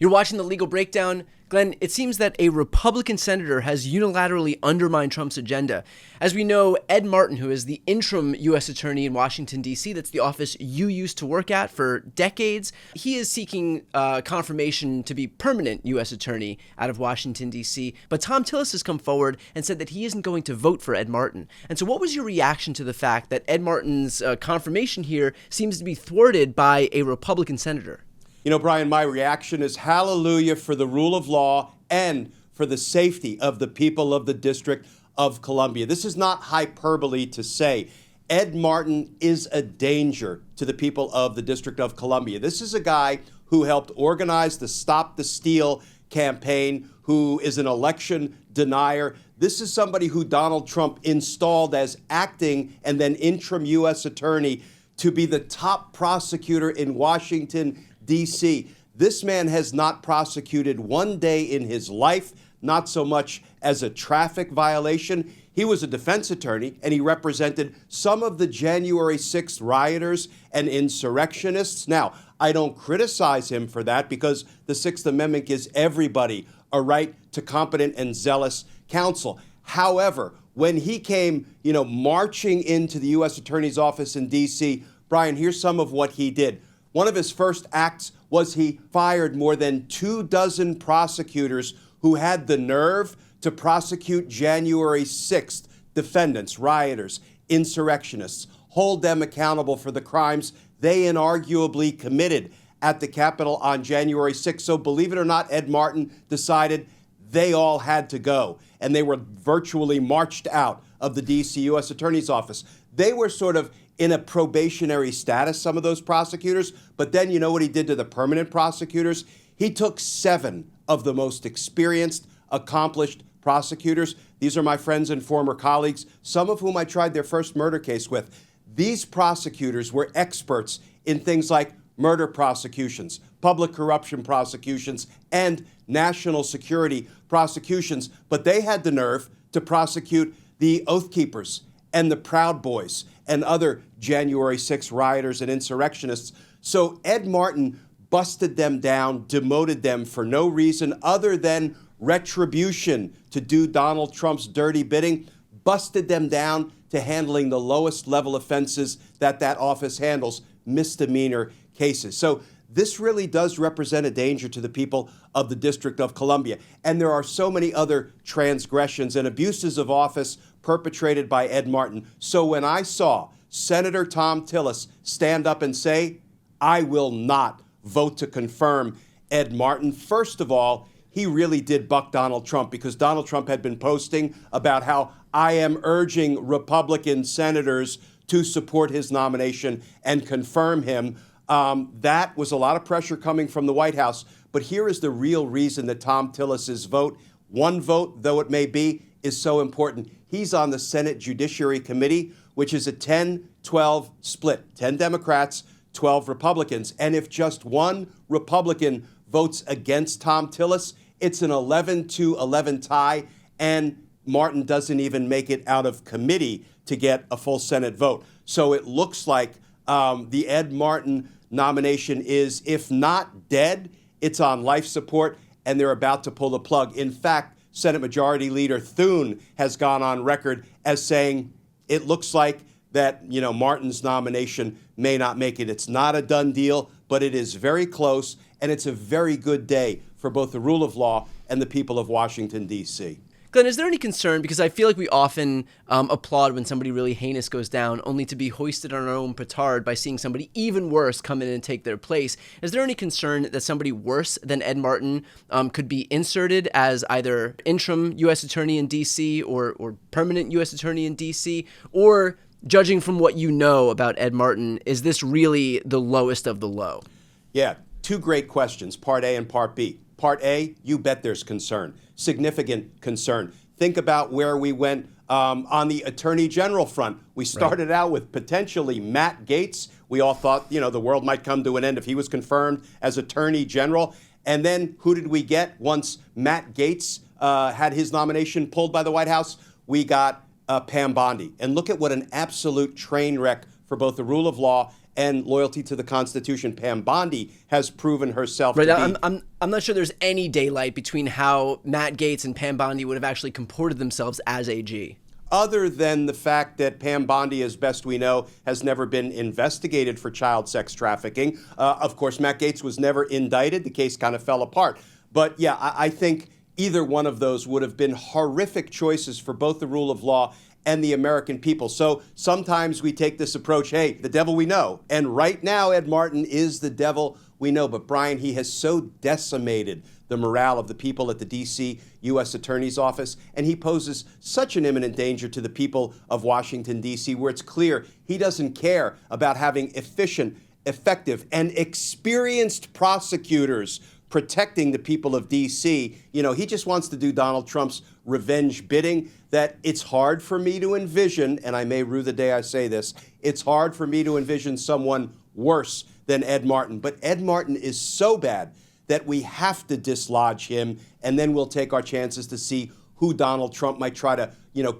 You're watching The Legal Breakdown. Glenn, it seems that a Republican senator has unilaterally undermined Trump's agenda. As we know, Ed Martin, who is the interim U.S. attorney in Washington, D.C., that's the office you used to work at for decades, he is seeking confirmation to be permanent U.S. attorney out of Washington, D.C. But Tom Tillis has come forward and said that he isn't going to vote for Ed Martin. And so what was your reaction to the fact that Ed Martin's confirmation here seems to be thwarted by a Republican senator? You know, Brian, my reaction is hallelujah for the rule of law and for the safety of the people of the District of Columbia. This is not hyperbole to say Ed Martin is a danger to the people of the District of Columbia. This is a guy who helped organize the Stop the Steal campaign, who is an election denier. This is somebody who Donald Trump installed as acting and then interim U.S. attorney to be the top prosecutor in Washington, D.C. This man has not prosecuted one day in his life, not so much as a traffic violation. He was a defense attorney, and he represented some of the January 6th rioters and insurrectionists. Now, I don't criticize him for that because the Sixth Amendment gives everybody a right to competent and zealous counsel. However, when he came, marching into the U.S. Attorney's office in D.C., Brian, here's some of what he did. One of his first acts was he fired more than 24 prosecutors who had the nerve to prosecute January 6th defendants, rioters, insurrectionists, hold them accountable for the crimes they inarguably committed at the Capitol on January 6th. So believe it or not, Ed Martin decided they all had to go, and they were virtually marched out of the D.C. U.S. Attorney's Office. They were sort of in a probationary status, some of those prosecutors, but then you know what he did to the permanent prosecutors? He took 7 of the most experienced, accomplished prosecutors. These are my friends and former colleagues, some of whom I tried their first murder case with. These prosecutors were experts in things like murder prosecutions, public corruption prosecutions, and national security prosecutions, but they had the nerve to prosecute the Oath Keepers and the Proud Boys and other January 6 rioters and insurrectionists. So Ed Martin busted them down, demoted them for no reason other than retribution to do Donald Trump's dirty bidding, busted them down to handling the lowest level offenses that office handles, misdemeanor cases. So this really does represent a danger to the people of the District of Columbia. And there are so many other transgressions and abuses of office perpetrated by Ed Martin. So when I saw Senator Tom Tillis stand up and say, I will not vote to confirm Ed Martin, first of all, he really did buck Donald Trump, because Donald Trump had been posting about how I am urging Republican senators to support his nomination and confirm him. That was a lot of pressure coming from the White House. But here is the real reason that Tom Tillis's vote, one vote though it may be, is so important. He's on the Senate Judiciary Committee, which is a 10-12 split, 10 Democrats, 12 Republicans. And if just one Republican votes against Tom Tillis, it's an 11-11 tie, and Martin doesn't even make it out of committee to get a full Senate vote. So it looks like the Ed Martin nomination is, if not dead, it's on life support, and they're about to pull the plug. In fact, Senate Majority Leader Thune has gone on record as saying it looks like that, Martin's nomination may not make it. It's not a done deal, but it is very close, and it's a very good day for both the rule of law and the people of Washington, D.C. Glenn, is there any concern? Because I feel like we often applaud when somebody really heinous goes down, only to be hoisted on our own petard by seeing somebody even worse come in and take their place. Is there any concern that somebody worse than Ed Martin could be inserted as either interim U.S. attorney in D.C. or permanent U.S. attorney in D.C.? Or, judging from what you know about Ed Martin, is this really the lowest of the low? Yeah, 2 great questions, Part A and Part B. Part A, you bet there's concern, significant concern. Think about where we went on the Attorney General front. We started out with potentially Matt Gaetz. We all thought, the world might come to an end if he was confirmed as Attorney General. And then who did we get once Matt Gaetz had his nomination pulled by the White House? We got Pam Bondi. And look at what an absolute train wreck for both the rule of law and loyalty to the Constitution. Pam Bondi has proven herself Right. to be. I'm not sure there's any daylight between how Matt Gaetz and Pam Bondi would have actually comported themselves as AG. Other than the fact that Pam Bondi, as best we know, has never been investigated for child sex trafficking. Of course, Matt Gaetz was never indicted. The case kind of fell apart. But yeah, I think either one of those would have been horrific choices for both the rule of law and the American people. So sometimes we take this approach, hey, the devil we know. And right now, Ed Martin is the devil we know. But Brian, he has so decimated the morale of the people at the D.C. U.S. Attorney's Office, and he poses such an imminent danger to the people of Washington, D.C., where it's clear he doesn't care about having efficient, effective, and experienced prosecutors protecting the people of D.C. You know, he just wants to do Donald Trump's revenge bidding that it's hard for me to envision, and I may rue the day I say this, it's hard for me to envision someone worse than Ed Martin. But Ed Martin is so bad that we have to dislodge him, and then we'll take our chances to see who Donald Trump might try to,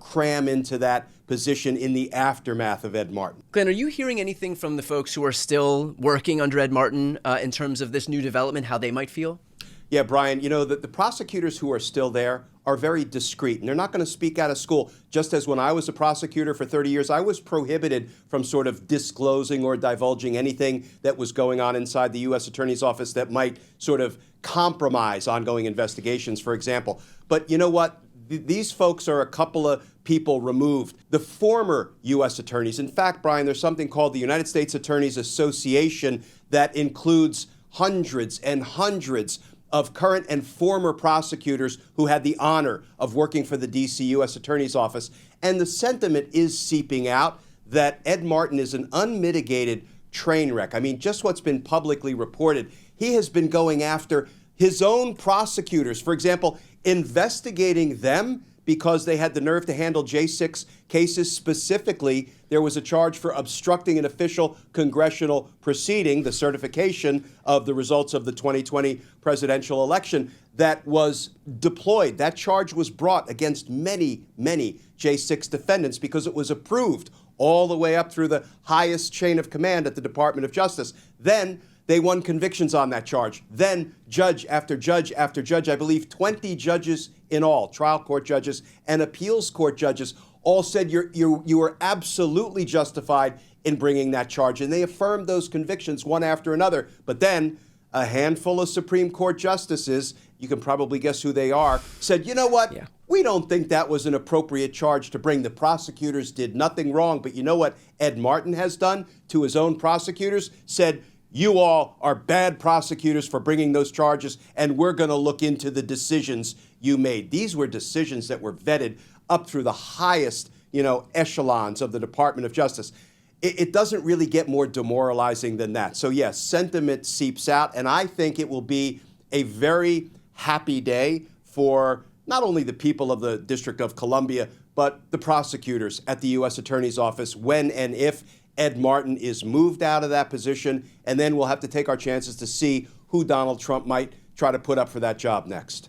cram into that position in the aftermath of Ed Martin. Glenn, are you hearing anything from the folks who are still working under Ed Martin in terms of this new development, how they might feel? Yeah, Brian, the prosecutors who are still there are very discreet, and they're not going to speak out of school. Just as when I was a prosecutor for 30 years, I was prohibited from sort of disclosing or divulging anything that was going on inside the U.S. Attorney's Office that might sort of compromise ongoing investigations, for example. But you know what? These folks are a couple of people removed. The former U.S. attorneys, in fact, Brian, there's something called the United States Attorneys Association that includes hundreds and hundreds of current and former prosecutors who had the honor of working for the D.C. U.S. Attorney's Office. And the sentiment is seeping out that Ed Martin is an unmitigated train wreck. I mean, just what's been publicly reported. He has been going after his own prosecutors, for example, investigating them because they had the nerve to handle J6 cases. Specifically, there was a charge for obstructing an official congressional proceeding, the certification of the results of the 2020 presidential election, that was deployed. That charge was brought against many, many J6 defendants because it was approved all the way up through the highest chain of command at the Department of Justice. Then they won convictions on that charge. Then judge after judge after judge, I believe 20 judges in all, trial court judges and appeals court judges, all said you are absolutely justified in bringing that charge. And they affirmed those convictions one after another. But then a handful of Supreme Court justices, you can probably guess who they are, said, you know what? Yeah. We don't think that was an appropriate charge to bring. The prosecutors did nothing wrong. But you know what Ed Martin has done to his own prosecutors? Said, you all are bad prosecutors for bringing those charges, and we're going to look into the decisions you made. These were decisions that were vetted up through the highest, echelons of the Department of Justice. It doesn't really get more demoralizing than that. So yes, sentiment seeps out, and I think it will be a very happy day for not only the people of the District of Columbia, but the prosecutors at the U.S. Attorney's Office when and if Ed Martin is moved out of that position, and then we'll have to take our chances to see who Donald Trump might try to put up for that job next.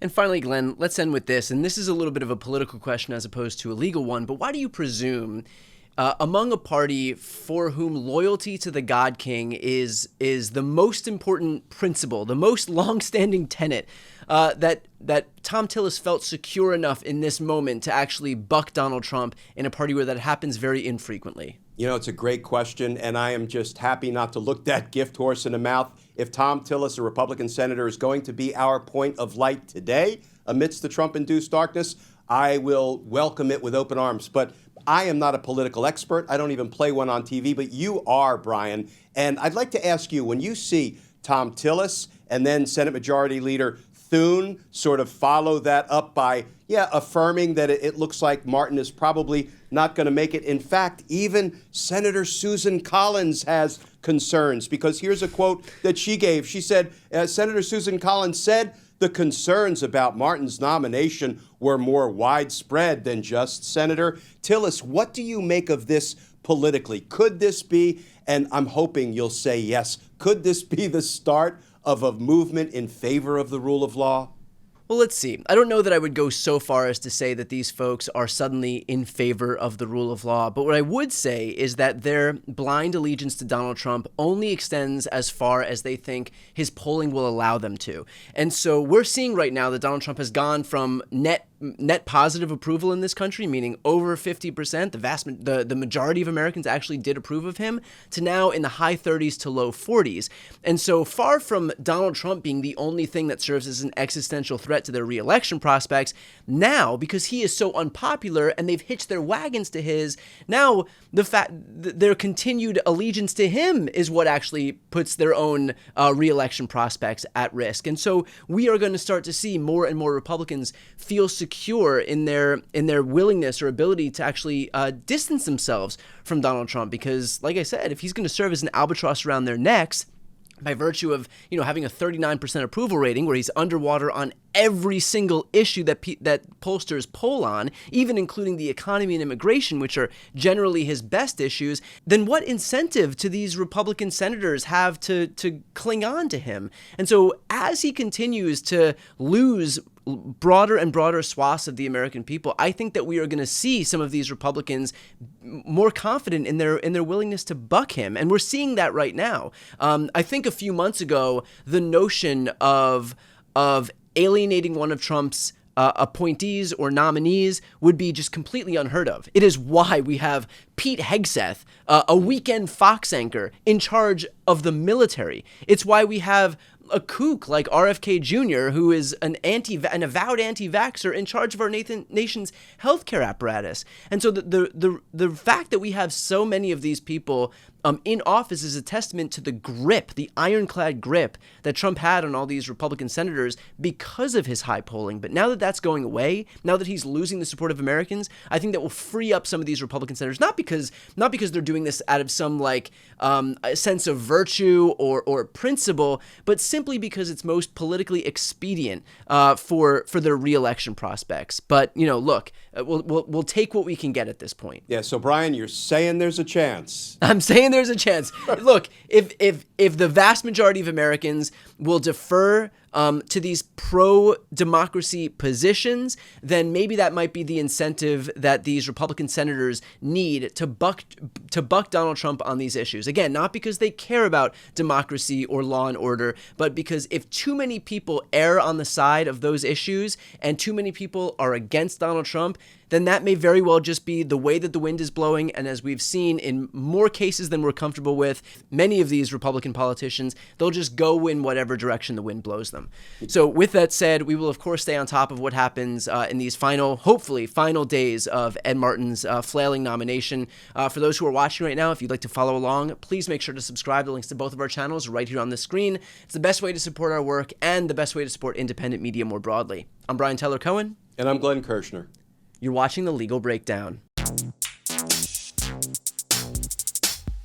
And finally, Glenn, let's end with this. And this is a little bit of a political question as opposed to a legal one, but why do you presume among a party for whom loyalty to the God King is the most important principle, the most longstanding tenet, that Tom Tillis felt secure enough in this moment to actually buck Donald Trump in a party where that happens very infrequently? It's a great question, and I am just happy not to look that gift horse in the mouth. If Tom Tillis, a Republican senator, is going to be our point of light today amidst the Trump-induced darkness, I will welcome it with open arms. But I am not a political expert. I don't even play one on TV, but you are, Brian. And I'd like to ask you, when you see Tom Tillis and then Senate Majority Leader Thune sort of follow that up by, affirming that it looks like Martin is probably not going to make it. In fact, even Senator Susan Collins has concerns, because here's a quote that she gave. She said, Senator Susan Collins said, the concerns about Martin's nomination were more widespread than just Senator Tillis. What do you make of this politically? Could this be, and I'm hoping you'll say yes, could this be the start of a movement in favor of the rule of law? Well, let's see. I don't know that I would go so far as to say that these folks are suddenly in favor of the rule of law, but what I would say is that their blind allegiance to Donald Trump only extends as far as they think his polling will allow them to. And so we're seeing right now that Donald Trump has gone from net positive approval in this country, meaning over 50%, the majority of Americans actually did approve of him, to now in the high 30s to low 40s. And so far from Donald Trump being the only thing that serves as an existential threat to their reelection prospects, now, because he is so unpopular and they've hitched their wagons to his, now their continued allegiance to him is what actually puts their own reelection prospects at risk. And so we are going to start to see more and more Republicans feel secure in their willingness or ability to actually distance themselves from Donald Trump, because, like I said, if he's going to serve as an albatross around their necks by virtue of having a 39% approval rating, where he's underwater on every single issue that pollsters poll on, even including the economy and immigration, which are generally his best issues, then what incentive do these Republican senators have to cling on to him? And so as he continues to lose broader and broader swaths of the American people, I think that we are going to see some of these Republicans more confident in their willingness to buck him. And we're seeing that right now. I think a few months ago, the notion of alienating one of Trump's appointees or nominees would be just completely unheard of. It is why we have Pete Hegseth, a weekend Fox anchor, in charge of the military. It's why we have a kook like RFK Jr., who is an avowed anti-vaxxer, in charge of our nation's healthcare apparatus. And so the fact that we have so many of these people in office is a testament to the grip, the ironclad grip that Trump had on all these Republican senators because of his high polling. But now that that's going away, now that he's losing the support of Americans, I think that will free up some of these Republican senators, not because they're doing this out of some a sense of virtue or principle, but simply because it's most politically expedient for their reelection prospects. But look, we'll take what we can get at this point. Yeah. So Brian, you're saying there's a chance. I'm saying there's a chance. Look, if the vast majority of Americans will defer to these pro-democracy positions, then maybe that might be the incentive that these Republican senators need to buck Donald Trump on these issues. Again, not because they care about democracy or law and order, but because if too many people err on the side of those issues and too many people are against Donald Trump, then that may very well just be the way that the wind is blowing. And as we've seen in more cases than we're comfortable with, many of these Republican politicians, they'll just go in whatever direction the wind blows them. So with that said, we will, of course, stay on top of what happens in these hopefully final days of Ed Martin's flailing nomination. For those who are watching right now, if you'd like to follow along, please make sure to subscribe. The links to both of our channels are right here on the screen. It's the best way to support our work and the best way to support independent media more broadly. I'm Brian Tyler Cohen. And I'm Glenn Kirshner. You're watching The Legal Breakdown.